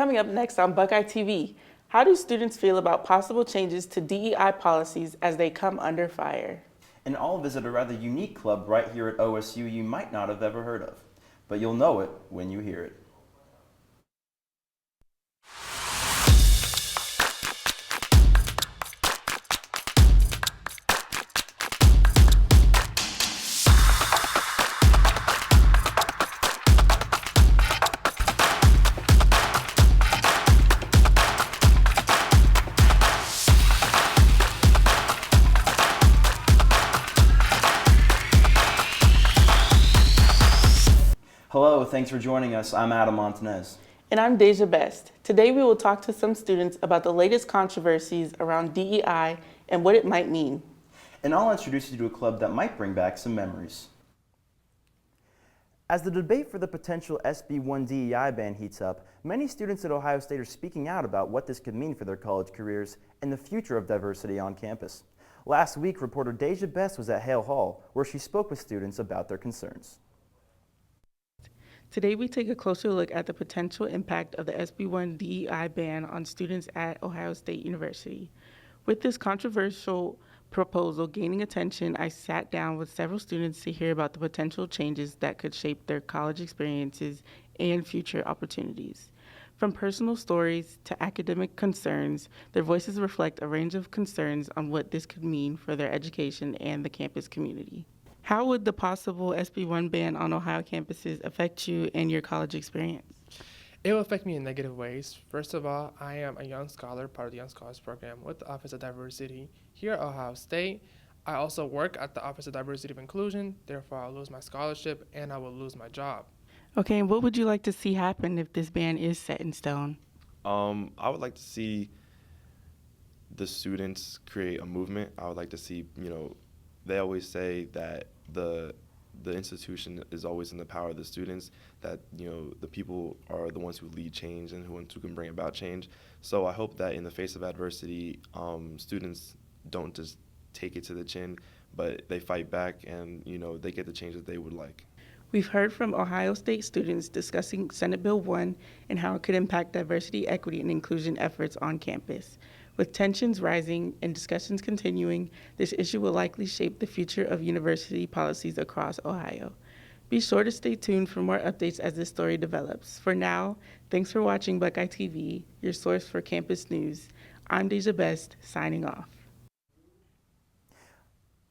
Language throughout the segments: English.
Coming up next on Buckeye TV, how do students feel about possible changes to DEI policies as they come under fire? And I'll visit a rather unique club right here at OSU you might not have ever heard of, but you'll know it when you hear it. Hello, thanks for joining us. I'm Adam Montanez. And I'm Deja Best. Today we will talk to some students about the latest controversies around DEI and what it might mean. And I'll introduce you to a club that might bring back some memories. As the debate for the potential SB1 DEI ban heats up, many students at Ohio State are speaking out about what this could mean for their college careers and the future of diversity on campus. Last week, reporter Deja Best was at Hale Hall, where she spoke with students about their concerns. Today we take a closer look at the potential impact of the SB1 DEI ban on students at Ohio State University. With this controversial proposal gaining attention, I sat down with several students to hear about the potential changes that could shape their college experiences and future opportunities. From personal stories to academic concerns, their voices reflect a range of concerns on what this could mean for their education and the campus community. How would the possible SB1 ban on Ohio campuses affect you and your college experience? It will affect me in negative ways. First of all, I am a young scholar, part of the Young Scholars Program with the Office of Diversity here at Ohio State. I also work at the Office of Diversity of Inclusion, therefore I'll lose my scholarship and I will lose my job. Okay, and what would you like to see happen if this ban is set in stone? I would like to see the students create a movement. I would like to see, they always say that the institution is always in the power of the students, that the people are the ones who lead change and who can bring about change. So I hope that in the face of adversity, students don't just take it to the chin, but they fight back and they get the change that they would like. We've heard from Ohio State students discussing Senate Bill 1 and how it could impact diversity, equity, and inclusion efforts on campus. With tensions rising and discussions continuing, this issue will likely shape the future of university policies across Ohio. Be sure to stay tuned for more updates as this story develops. For now, thanks for watching Buckeye TV, your source for campus news. I'm Deja Best, signing off.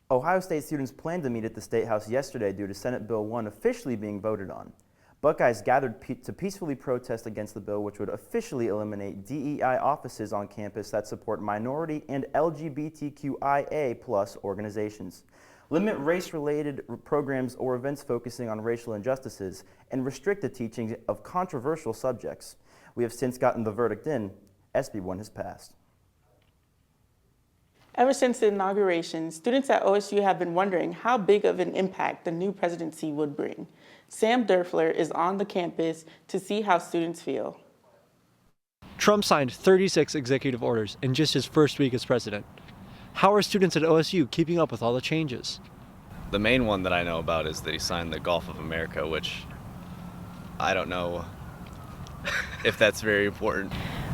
Ohio State students planned to meet at the State House yesterday due to Senate Bill 1 officially being voted on. Buckeyes gathered to peacefully protest against the bill, which would officially eliminate DEI offices on campus that support minority and LGBTQIA+ organizations, limit race-related programs or events focusing on racial injustices, and restrict the teaching of controversial subjects. We have since gotten the verdict in. SB1 has passed. Ever since the inauguration, students at OSU have been wondering how big of an impact the new presidency would bring. Sam Derfler is on the campus to see how students feel. Trump signed 36 executive orders in just his first week as president. How are students at OSU keeping up with all the changes? The main one that I know about is that he signed the Gulf of America, which I don't know if that's very important.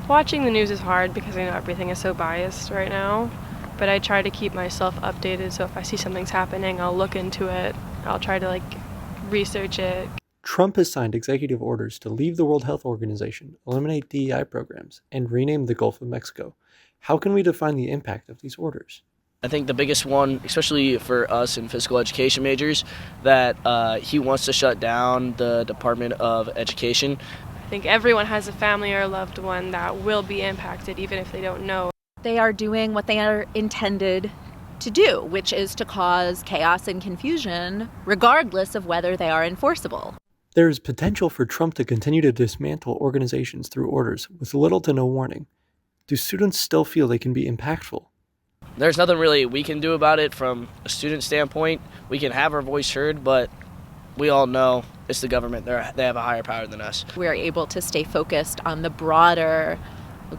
Watching the news is hard because I know everything is so biased right now, but I try to keep myself updated, so if I see something's happening, I'll look into it. I'll try to research it. Trump has signed executive orders to leave the World Health Organization, eliminate DEI programs, and rename the Gulf of Mexico. How can we define the impact of these orders? I think the biggest one, especially for us in physical education majors, that he wants to shut down the Department of Education. I think everyone has a family or a loved one that will be impacted, even if they don't know. They are doing what they are intended to do, which is to cause chaos and confusion, regardless of whether they are enforceable. There is potential for Trump to continue to dismantle organizations through orders with little to no warning. Do students still feel they can be impactful? There's nothing really we can do about it from a student standpoint. We can have our voice heard, but we all know it's the government. They have a higher power than us. We are able to stay focused on the broader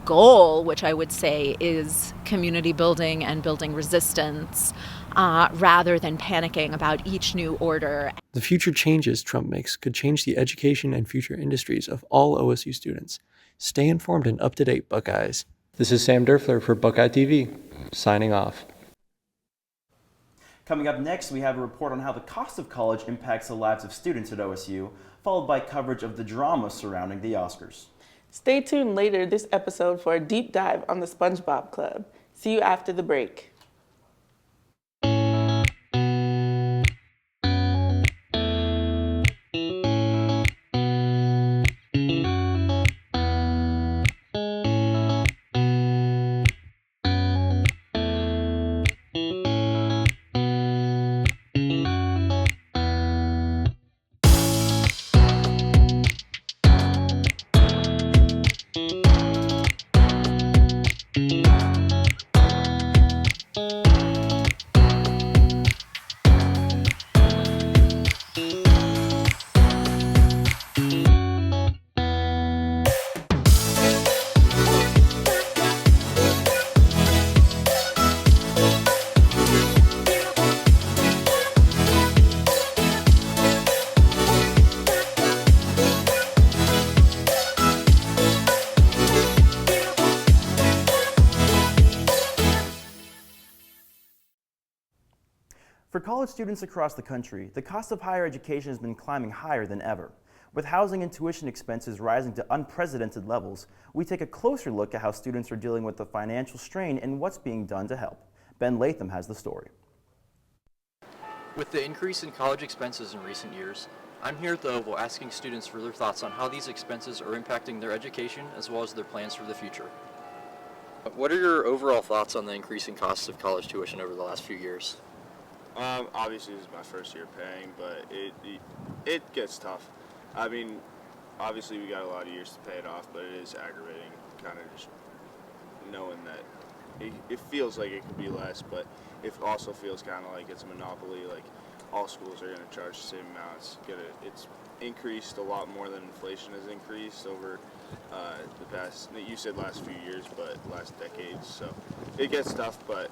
goal, which I would say is community building and building resistance, rather than panicking about each new order. The future changes Trump makes could change the education and future industries of all OSU students. Stay informed and up to date, Buckeyes. This is Sam Derfler for Buckeye TV, signing off. Coming up next, we have a report on how the cost of college impacts the lives of students at OSU, followed by coverage of the drama surrounding the Oscars. Stay tuned later this episode for a deep dive on the SpongeBob Club. See you after the break. For college students across the country, the cost of higher education has been climbing higher than ever. With housing and tuition expenses rising to unprecedented levels, we take a closer look at how students are dealing with the financial strain and what's being done to help. Ben Latham has the story. With the increase in college expenses in recent years, I'm here at the Oval asking students for their thoughts on how these expenses are impacting their education as well as their plans for the future. What are your overall thoughts on the increasing costs of college tuition over the last few years? Obviously this is my first year paying, but it gets tough. I mean, obviously we got a lot of years to pay it off, but it is aggravating kind of just knowing that it feels like it could be less, but it also feels kind of like it's a monopoly, like all schools are going to charge the same amounts. It's increased a lot more than inflation has increased over the past, you said last few years, but last decades, so it gets tough, but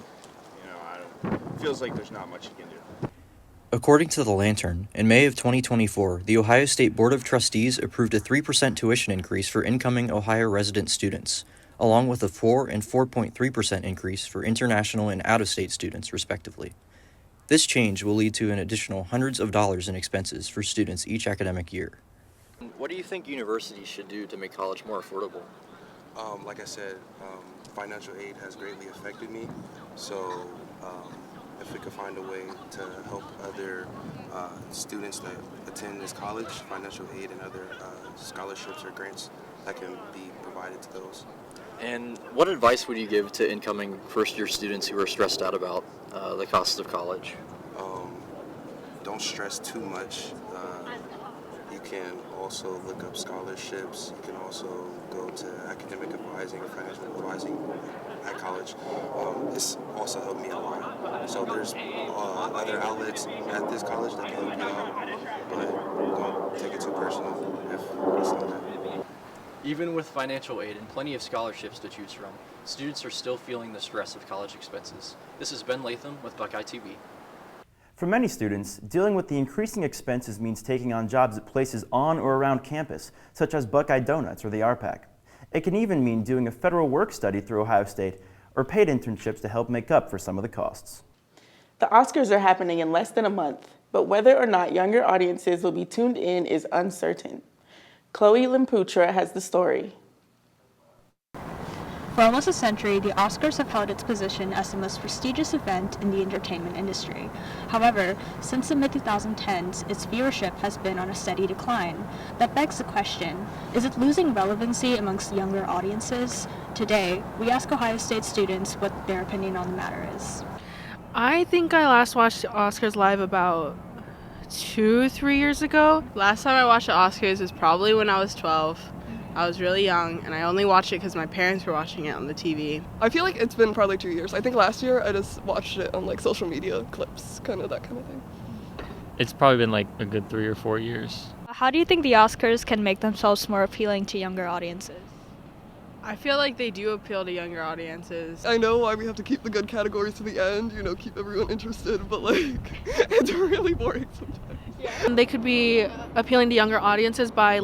it feels like there's not much you can do. According to The Lantern, in May of 2024, the Ohio State Board of Trustees approved a 3% tuition increase for incoming Ohio resident students, along with a 4 and 4.3% increase for international and out-of-state students, respectively. This change will lead to an additional hundreds of dollars in expenses for students each academic year. What do you think universities should do to make college more affordable? Like I said, financial aid has greatly affected me, so if we could find a way to help other students that attend this college, financial aid and other scholarships or grants that can be provided to those. And what advice would you give to incoming first-year students who are stressed out about the cost of college? Don't stress too much. You can also look up scholarships. You can also go to academic advising or financial advising at college. It's also helped me a lot. So there's other outlets at this college that can help you out, but don't take it too personal if it's not that. Even with financial aid and plenty of scholarships to choose from, students are still feeling the stress of college expenses. This is Ben Latham with Buckeye TV. For many students, dealing with the increasing expenses means taking on jobs at places on or around campus, such as Buckeye Donuts or the RPAC. It can even mean doing a federal work study through Ohio State or paid internships to help make up for some of the costs. The Oscars are happening in less than a month, but whether or not younger audiences will be tuned in is uncertain. Chloe Limputra has the story. For almost a century, the Oscars have held its position as the most prestigious event in the entertainment industry. However, since the mid-2010s, its viewership has been on a steady decline. That begs the question, is it losing relevancy amongst younger audiences? Today, we ask Ohio State students what their opinion on the matter is. I think I last watched the Oscars live about 2-3 years ago. Last time I watched the Oscars was probably when I was 12. I was really young, and I only watched it because my parents were watching it on the TV. I feel like it's been probably 2 years. I think last year I just watched it on like social media clips, kind of that kind of thing. It's probably been like a good 3 or 4 years. How do you think the Oscars can make themselves more appealing to younger audiences? I feel like they do appeal to younger audiences. I know why we have to keep the good categories to the end, keep everyone interested, but it's really boring sometimes. Yeah. They could be appealing to younger audiences by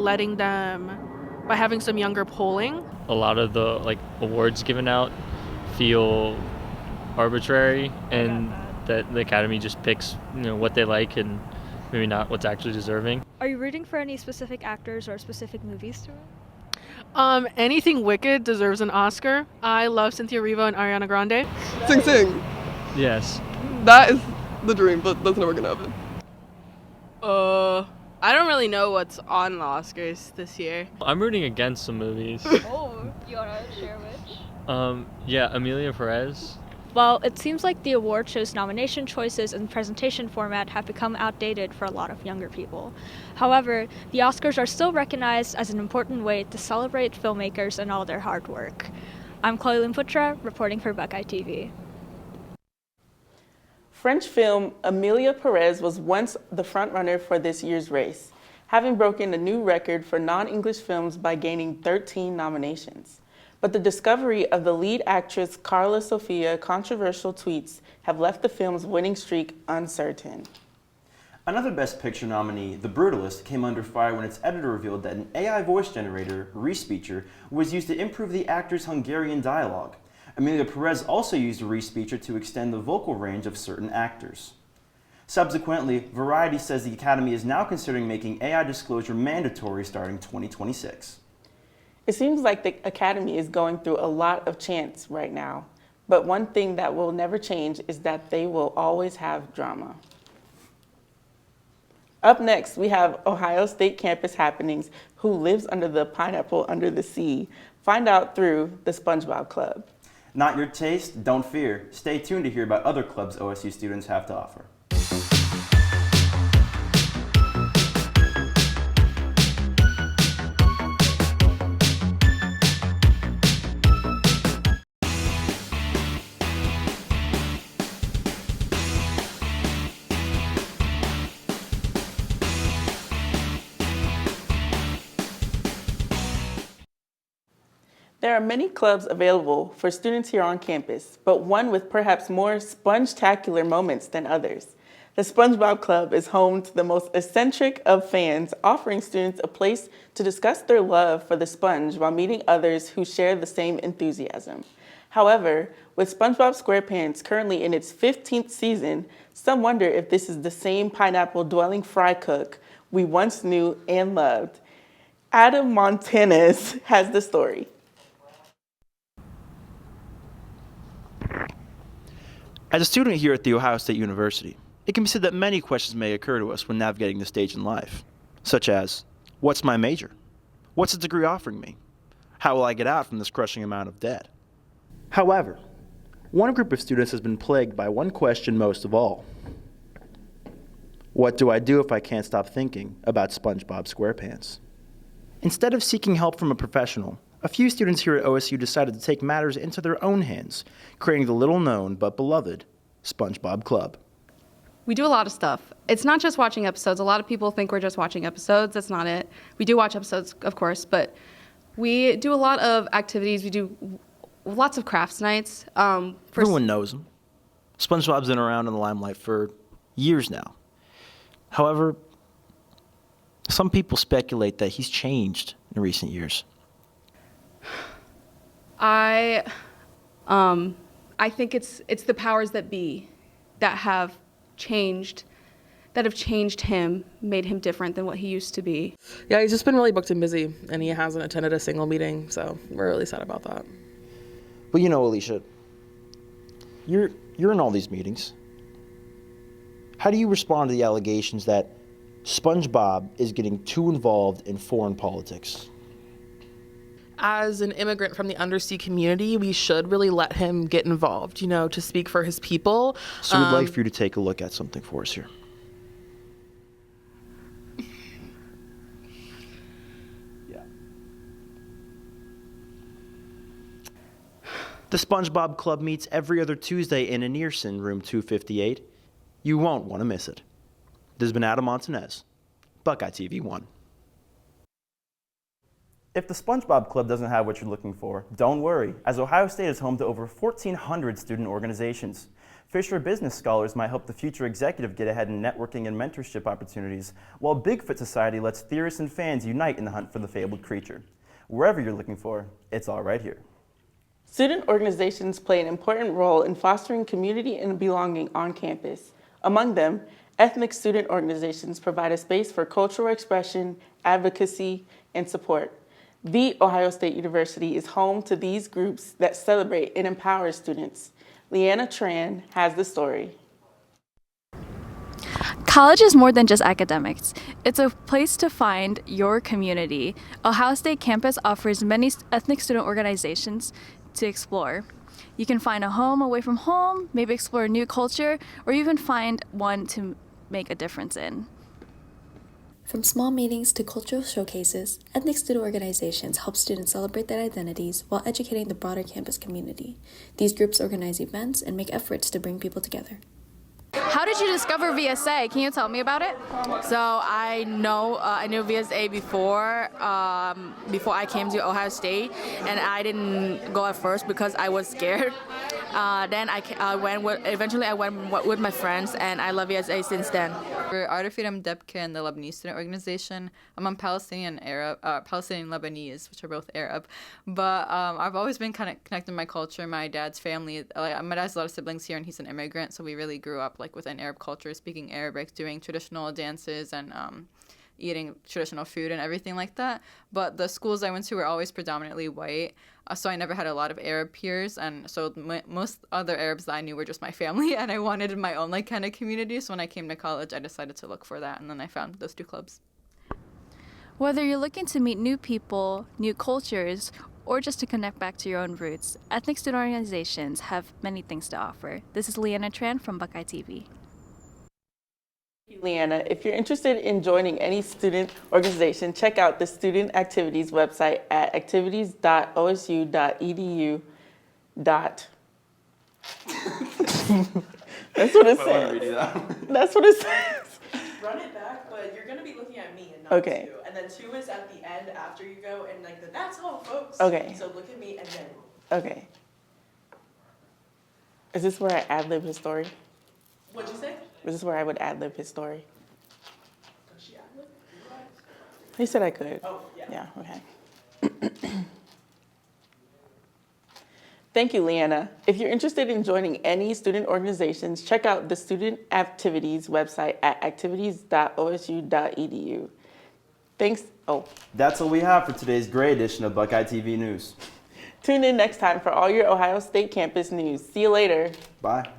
having some younger polling. A lot of the awards given out feel arbitrary, and that the Academy just picks what they like and maybe not what's actually deserving. Are you rooting for any specific actors or specific movies to win? Anything Wicked deserves an Oscar. I love Cynthia Erivo and Ariana Grande. Sing Sing. Yes. That is the dream, but that's never gonna happen. I don't really know what's on the Oscars this year. I'm rooting against some movies. Oh, you wanna share which? Yeah, Emilia Perez. Well, it seems like the award show's nomination choices and presentation format have become outdated for a lot of younger people. However, the Oscars are still recognized as an important way to celebrate filmmakers and all their hard work. I'm Chloe Limputra, reporting for Buckeye TV. French film Emilia Perez was once the frontrunner for this year's race, having broken a new record for non-English films by gaining 13 nominations. But the discovery of the lead actress Carla Sofia controversial tweets have left the film's winning streak uncertain. Another Best Picture nominee, The Brutalist, came under fire when its editor revealed that an AI voice generator, Respeecher, was used to improve the actor's Hungarian dialogue. Emilia Perez also used a Respeecher to extend the vocal range of certain actors. Subsequently, Variety says the Academy is now considering making AI disclosure mandatory starting 2026. It seems like the Academy is going through a lot of chants right now, but one thing that will never change is that they will always have drama. Up next, we have Ohio State campus happenings, Who Lives Under the Pineapple Under the Sea. Find out through the SpongeBob Club. Not your taste? Don't fear. Stay tuned to hear about other clubs OSU students have to offer. There are many clubs available for students here on campus, but one with perhaps more sponge-tacular moments than others. The SpongeBob Club is home to the most eccentric of fans, offering students a place to discuss their love for the sponge while meeting others who share the same enthusiasm. However, with SpongeBob SquarePants currently in its 15th season, some wonder if this is the same pineapple-dwelling fry cook we once knew and loved. Adam Montanez has the story. As a student here at The Ohio State University, it can be said that many questions may occur to us when navigating the stage in life, such as, what's my major? What's the degree offering me? How will I get out from this crushing amount of debt? However, one group of students has been plagued by one question most of all. What do I do if I can't stop thinking about SpongeBob SquarePants? Instead of seeking help from a professional, a few students here at OSU decided to take matters into their own hands, creating the little-known but beloved SpongeBob Club. We do a lot of stuff. It's not just watching episodes. A lot of people think we're just watching episodes. That's not it. We do watch episodes, of course, but we do a lot of activities. We do lots of crafts nights. Everyone knows him. SpongeBob's been around in the limelight for years now. However, some people speculate that he's changed in recent years. I think it's the powers that be that have changed him, made him different than what he used to be. Yeah, he's just been really booked and busy, and he hasn't attended a single meeting, so we're really sad about that. But you know, Alicia, you're in all these meetings. How do you respond to the allegations that SpongeBob is getting too involved in foreign politics? As an immigrant from the undersea community, we should really let him get involved, to speak for his people. So we'd like for you to take a look at something for us here. Yeah. The SpongeBob Club meets every other Tuesday in Anierson, room 258. You won't want to miss it. This has been Adam Montanez, Buckeye TV 1. If the SpongeBob Club doesn't have what you're looking for, don't worry, as Ohio State is home to over 1,400 student organizations. Fisher Business Scholars might help the future executive get ahead in networking and mentorship opportunities, while Bigfoot Society lets theorists and fans unite in the hunt for the fabled creature. Wherever you're looking for, it's all right here. Student organizations play an important role in fostering community and belonging on campus. Among them, ethnic student organizations provide a space for cultural expression, advocacy, and support. The Ohio State University is home to these groups that celebrate and empower students. Leanna Tran has the story. College is more than just academics. It's a place to find your community. Ohio State campus offers many ethnic student organizations to explore. You can find a home away from home, maybe explore a new culture, or even find one to make a difference in. From small meetings to cultural showcases, ethnic student organizations help students celebrate their identities while educating the broader campus community. These groups organize events and make efforts to bring people together. How did you discover VSA? Can you tell me about it? So I knew VSA before I came to Ohio State, and I didn't go at first because I was scared. Then eventually I went with my friends, and I love VSA since then. For Art of Freedom Debka and the Lebanese Student Organization, I'm Palestinian Lebanese, which are both Arab. But I've always been kind of connected to my culture, my dad's family. My dad has a lot of siblings here, and he's an immigrant, so we really grew up within Arab culture, speaking Arabic, doing traditional dances, and eating traditional food and everything like that. But the schools I went to were always predominantly white, so I never had a lot of Arab peers, and so most other Arabs that I knew were just my family, and I wanted my own kind of community. So when I came to college, I decided to look for that, and then I found those two clubs. Whether you're looking to meet new people, new cultures, or just to connect back to your own roots, ethnic student organizations have many things to offer. This is Leanna Tran from BuckeyeTV. Leanna, if you're interested in joining any student organization, check out the student activities website at activities.osu.edu. That's what it says. That's what it says. Run it back, but you're going to be looking at me and not Okay. two. And then two is at the end after you go, and that's all, folks. Okay. So look at me and then. Okay. Is this where I ad-lib his story? What'd you say? Is this where I would ad-lib his story? He said I could. Oh, yeah. Yeah, okay. Thank you, Leanna. If you're interested in joining any student organizations, check out the student activities website at activities.osu.edu. Thanks. Oh. That's all we have for today's great edition of Buckeye TV News. Tune in next time for all your Ohio State campus news. See you later. Bye.